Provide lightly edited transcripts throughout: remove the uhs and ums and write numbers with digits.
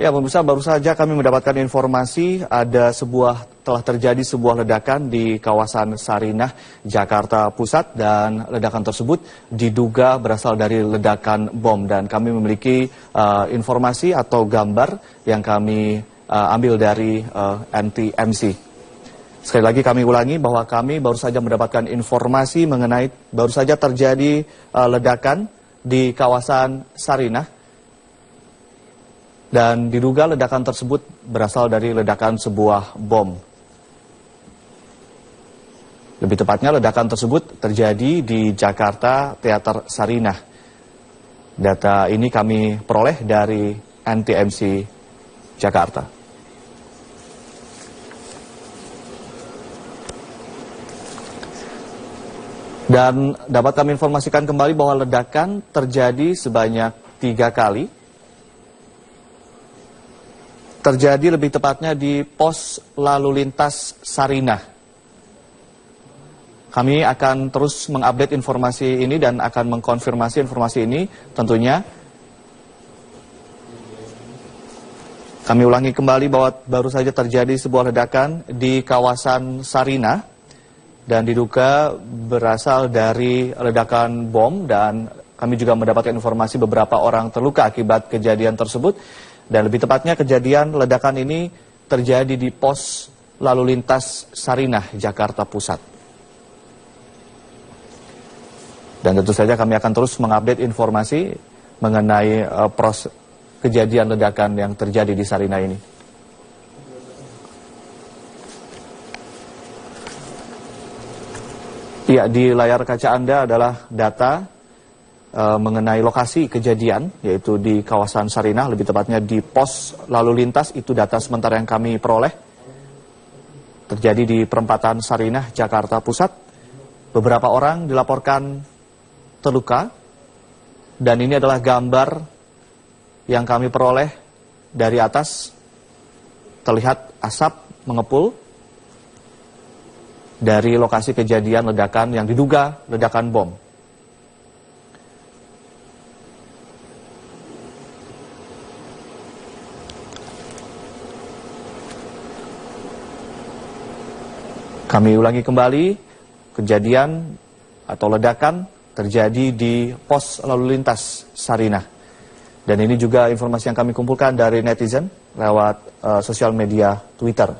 Ya, pemirsa, baru saja kami mendapatkan informasi telah terjadi sebuah ledakan di kawasan Sarinah, Jakarta Pusat, dan ledakan tersebut diduga berasal dari ledakan bom. Dan kami memiliki informasi atau gambar yang kami ambil dari NTMC. Sekali lagi kami ulangi bahwa kami baru saja mendapatkan informasi mengenai baru saja terjadi ledakan di kawasan Sarinah. Dan diduga ledakan tersebut berasal dari ledakan sebuah bom. Lebih tepatnya ledakan tersebut terjadi di Jakarta Teater Sarinah. Data ini kami peroleh dari NTMC Jakarta. Dan dapat kami informasikan kembali bahwa ledakan terjadi sebanyak 3 kali. Terjadi lebih tepatnya di pos lalu lintas Sarinah. Kami akan terus mengupdate informasi ini dan akan mengkonfirmasi informasi ini tentunya. Kami ulangi kembali bahwa baru saja terjadi sebuah ledakan di kawasan Sarinah dan diduga berasal dari ledakan bom, dan kami juga mendapatkan informasi beberapa orang terluka akibat kejadian tersebut. Dan lebih tepatnya kejadian ledakan ini terjadi di pos lalu lintas Sarinah, Jakarta Pusat. Dan tentu saja kami akan terus mengupdate informasi mengenai kejadian ledakan yang terjadi di Sarinah ini. Ya, di layar kaca Anda adalah data mengenai lokasi kejadian, yaitu di kawasan Sarinah, lebih tepatnya di pos lalu lintas. Itu data sementara yang kami peroleh. Terjadi di perempatan Sarinah, Jakarta Pusat. Beberapa orang dilaporkan terluka, dan ini adalah gambar yang kami peroleh dari atas. Terlihat asap mengepul dari lokasi kejadian ledakan yang diduga ledakan bom. Kami ulangi kembali, kejadian atau ledakan terjadi di pos lalu lintas Sarinah. Dan ini juga informasi yang kami kumpulkan dari netizen lewat sosial media Twitter.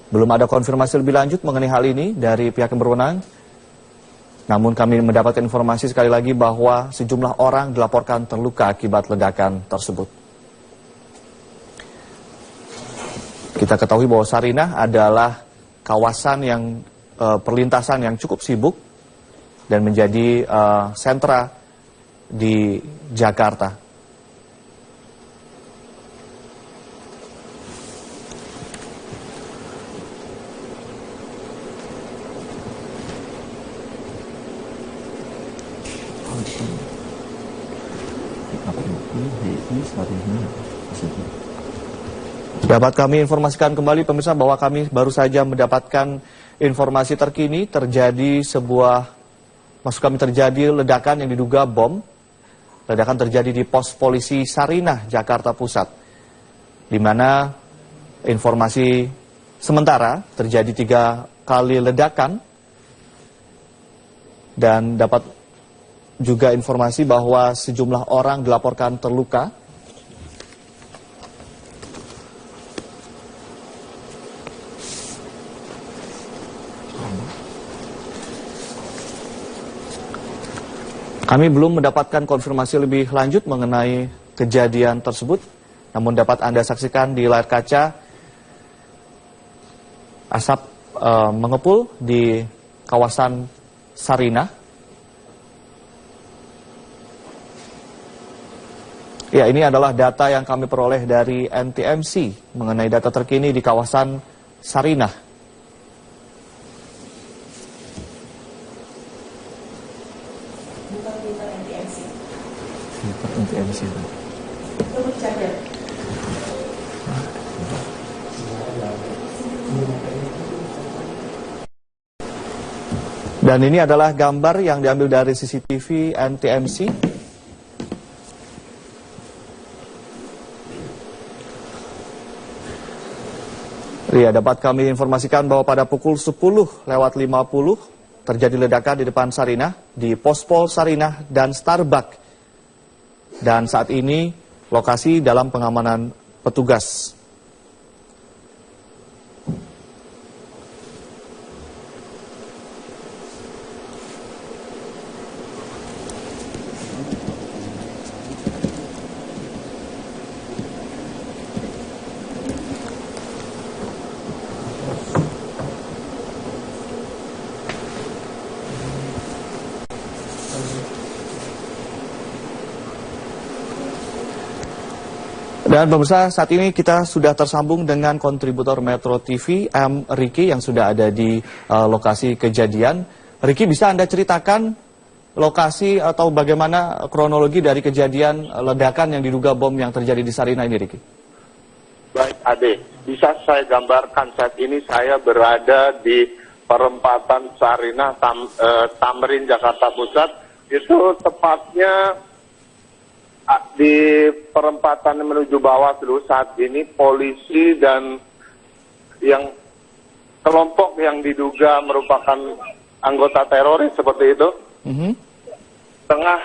Belum ada konfirmasi lebih lanjut mengenai hal ini dari pihak yang berwenang. Namun kami mendapatkan informasi sekali lagi bahwa sejumlah orang dilaporkan terluka akibat ledakan tersebut. Kita ketahui bahwa Sarinah adalah kawasan yang perlintasan yang cukup sibuk dan menjadi sentra di Jakarta. Dapat kami informasikan kembali pemirsa bahwa kami baru saja mendapatkan informasi terkini terjadi ledakan yang diduga bom. Ledakan terjadi di pos polisi Sarinah, Jakarta Pusat, di mana informasi sementara terjadi 3 kali ledakan, dan dapat juga informasi bahwa sejumlah orang dilaporkan terluka. Kami belum mendapatkan konfirmasi lebih lanjut mengenai kejadian tersebut, namun dapat Anda saksikan di layar kaca asap mengepul di kawasan Sarinah. Ya, ini adalah data yang kami peroleh dari NTMC mengenai data terkini di kawasan Sarinah. NTMC. Dan ini adalah gambar yang diambil dari CCTV NTMC. Ya, dapat kami informasikan bahwa pada pukul 10:50 terjadi ledakan di depan Sarinah, di Pospol Sarinah dan Starbucks. Dan saat ini lokasi dalam pengamanan petugas. Dan pemirsa, saat ini kita sudah tersambung dengan kontributor Metro TV, M. Riki, yang sudah ada di lokasi kejadian. Riki, bisa Anda ceritakan lokasi atau bagaimana kronologi dari kejadian ledakan yang diduga bom yang terjadi di Sarinah ini, Riki? Baik, Ade. Bisa saya gambarkan saat ini saya berada di perempatan Sarinah, Tamrin, Jakarta Pusat. Itu tepatnya di perempatan menuju Bawaslu. Saat ini polisi dan yang kelompok yang diduga merupakan anggota teroris seperti itu tengah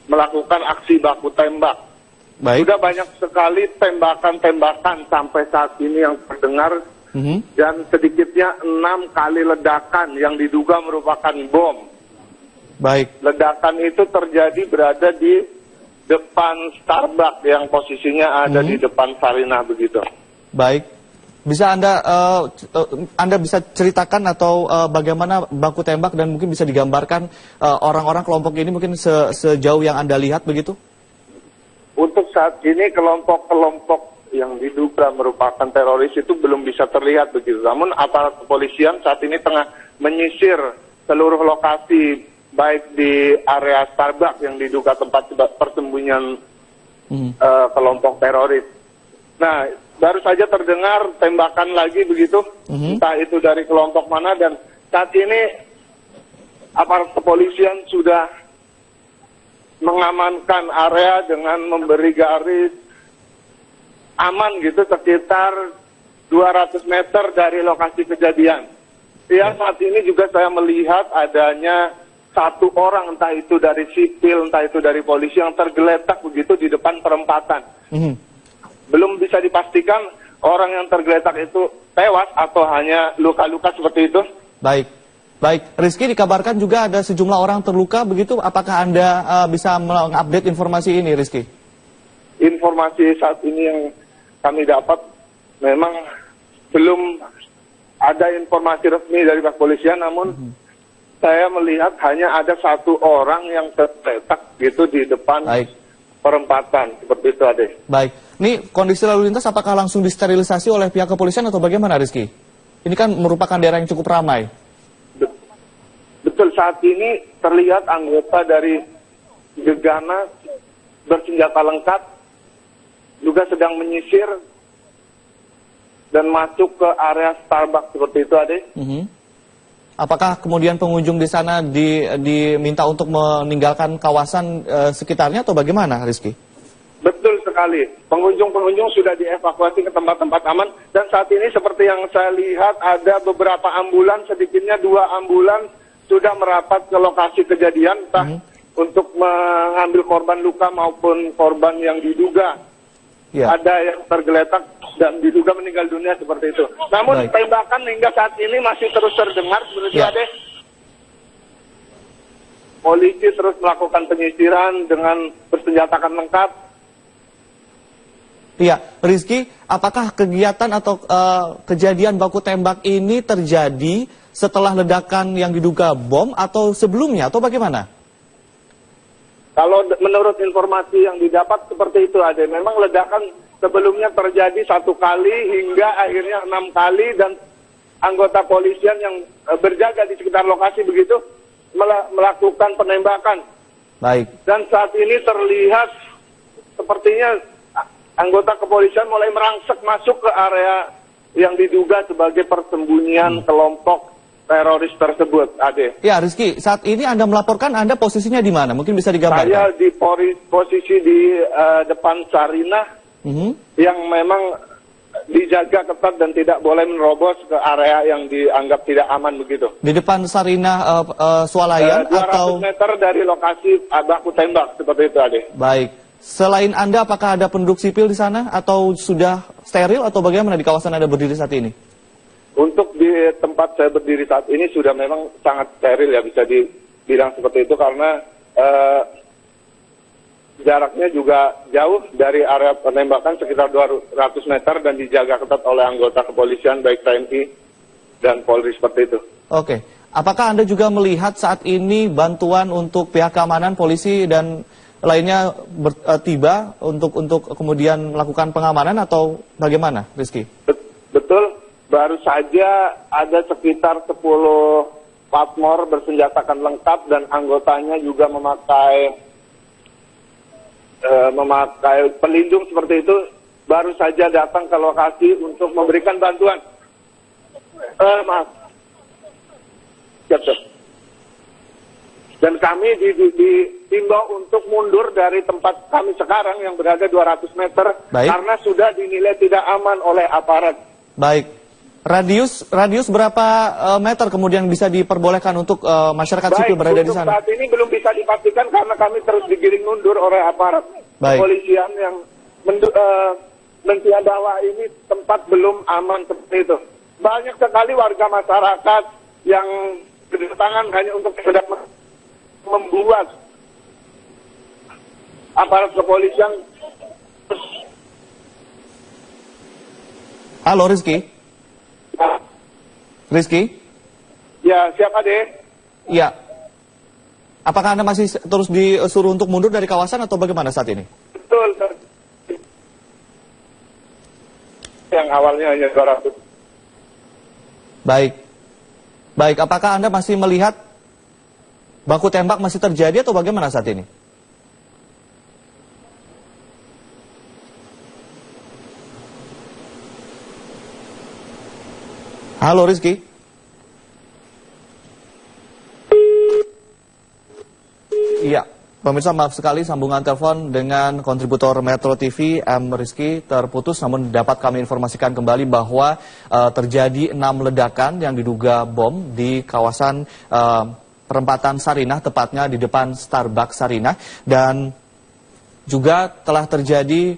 melakukan aksi baku tembak. Baik. Sudah banyak sekali tembakan-tembakan sampai saat ini yang terdengar dan sedikitnya 6 kali ledakan yang diduga merupakan bom. Baik. Ledakan itu terjadi berada di depan Starbucks yang posisinya ada di depan Sarinah begitu. Baik. Bisa Anda bisa ceritakan atau bagaimana baku tembak dan mungkin bisa digambarkan orang-orang kelompok ini mungkin sejauh yang Anda lihat begitu? Untuk saat ini kelompok-kelompok yang diduga merupakan teroris itu belum bisa terlihat begitu. Namun aparat kepolisian saat ini tengah menyisir seluruh lokasi baik di area Starbucks yang diduga tempat persembunyian kelompok teroris. Nah, baru saja terdengar tembakan lagi begitu, entah itu dari kelompok mana, dan saat ini aparat kepolisian sudah mengamankan area dengan memberi garis aman gitu sekitar 200 meter dari lokasi kejadian. Ya, saat ini juga saya melihat adanya satu orang, entah itu dari sipil, entah itu dari polisi, yang tergeletak begitu di depan perempatan. Belum bisa dipastikan orang yang tergeletak itu tewas atau hanya luka-luka seperti itu. Baik. Baik, Rizky, dikabarkan juga ada sejumlah orang terluka begitu. Apakah Anda bisa mengupdate informasi ini, Rizky? Informasi saat ini yang kami dapat memang belum ada informasi resmi dari kepolisian, namun saya melihat hanya ada satu orang yang tergeletak gitu di depan perempatan, seperti itu, Ade. Baik, ini kondisi lalu lintas apakah langsung disterilisasi oleh pihak kepolisian atau bagaimana, Rizky? Ini kan merupakan daerah yang cukup ramai. Betul, saat ini terlihat anggota dari Gegana bersenjata lengkap juga sedang menyisir dan masuk ke area Starbucks seperti itu, Ade. Apakah kemudian pengunjung di sana diminta untuk meninggalkan kawasan sekitarnya atau bagaimana, Rizky? Betul sekali. Pengunjung-pengunjung sudah dievakuasi ke tempat-tempat aman, dan saat ini seperti yang saya lihat ada beberapa ambulans, sedikitnya 2 ambulans sudah merapat ke lokasi kejadian, entah untuk mengambil korban luka maupun korban yang diduga ada yang tergeletak dan diduga meninggal dunia seperti itu. Namun tembakan hingga saat ini masih terus terdengar seperti itu, Ade. Polisi terus melakukan penyisiran dengan bersenjatakan lengkap. Iya, Rizky, apakah kegiatan atau kejadian baku tembak ini terjadi setelah ledakan yang diduga bom atau sebelumnya atau bagaimana? Kalau menurut informasi yang didapat seperti itu, Ade. Memang ledakan sebelumnya terjadi 1 kali hingga akhirnya 6 kali, dan anggota polisian yang berjaga di sekitar lokasi begitu melakukan penembakan. Baik. Dan saat ini terlihat sepertinya anggota kepolisian mulai merangsek masuk ke area yang diduga sebagai persembunyian kelompok teroris tersebut, Ade. Ya, Rizky, saat ini Anda melaporkan, Anda posisinya di mana? Mungkin bisa digambarkan. Saya di posisi di depan Sarinah, yang memang dijaga ketat dan tidak boleh menerobos ke area yang dianggap tidak aman begitu. Di depan Sarinah Swalayan 200 atau meter dari lokasi baku tembak seperti itu, Ade. baik. Selain Anda, apakah ada penduduk sipil di sana atau sudah steril atau bagaimana di kawasan Anda berdiri saat ini? Untuk di tempat saya berdiri saat ini sudah memang sangat steril ya, bisa dibilang seperti itu karena jaraknya juga jauh dari area penembakan sekitar 200 meter dan dijaga ketat oleh anggota kepolisian baik TNI dan Polri seperti itu. Oke. Apakah Anda juga melihat saat ini bantuan untuk pihak keamanan, polisi dan lainnya tiba untuk kemudian melakukan pengamanan atau bagaimana, Rizky? Betul, baru saja ada sekitar 10 patmor bersenjatakan lengkap dan anggotanya juga memakai pelindung seperti itu, baru saja datang ke lokasi untuk memberikan bantuan. Maaf. Dan kami diimbau untuk mundur dari tempat kami sekarang yang berada 200 meter. Baik. Karena sudah dinilai tidak aman oleh aparat. Baik. Radius berapa meter kemudian bisa diperbolehkan untuk masyarakat sipil berada di sana? Saat ini belum bisa dipastikan karena kami terus digiring mundur oleh aparat kepolisian yang bahwa ini tempat belum aman seperti itu. Banyak sekali warga masyarakat yang berdatangan hanya untuk sekedar membuat aparat kepolisian. Halo Rizky. Rizky? Ya, siapa deh? Iya. Apakah Anda masih terus disuruh untuk mundur dari kawasan atau bagaimana saat ini? Betul. Yang awalnya hanya 200. Baik. Baik, apakah Anda masih melihat baku tembak masih terjadi atau bagaimana saat ini? Halo Rizky. Iya, pemirsa maaf sekali sambungan telepon dengan kontributor Metro TV M. Rizky terputus, namun dapat kami informasikan kembali bahwa terjadi 6 ledakan yang diduga bom di kawasan perempatan Sarinah, tepatnya di depan Starbucks Sarinah, dan juga telah terjadi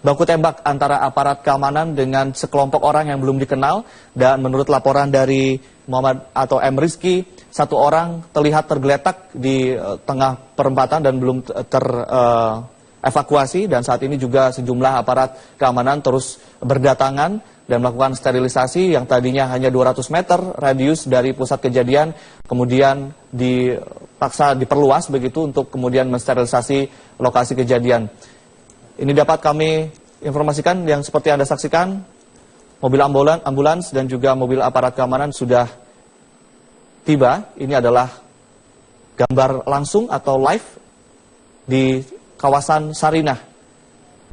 baku tembak antara aparat keamanan dengan sekelompok orang yang belum dikenal, dan menurut laporan dari Muhammad atau M. Rizky, satu orang terlihat tergeletak di tengah perempatan dan belum terevakuasi, dan saat ini juga sejumlah aparat keamanan terus berdatangan dan melakukan sterilisasi yang tadinya hanya 200 meter radius dari pusat kejadian, kemudian dipaksa diperluas begitu untuk kemudian mensterilisasi lokasi kejadian. Ini dapat kami informasikan yang seperti Anda saksikan, mobil ambulans dan juga mobil aparat keamanan sudah tiba. Ini adalah gambar langsung atau live di kawasan Sarinah,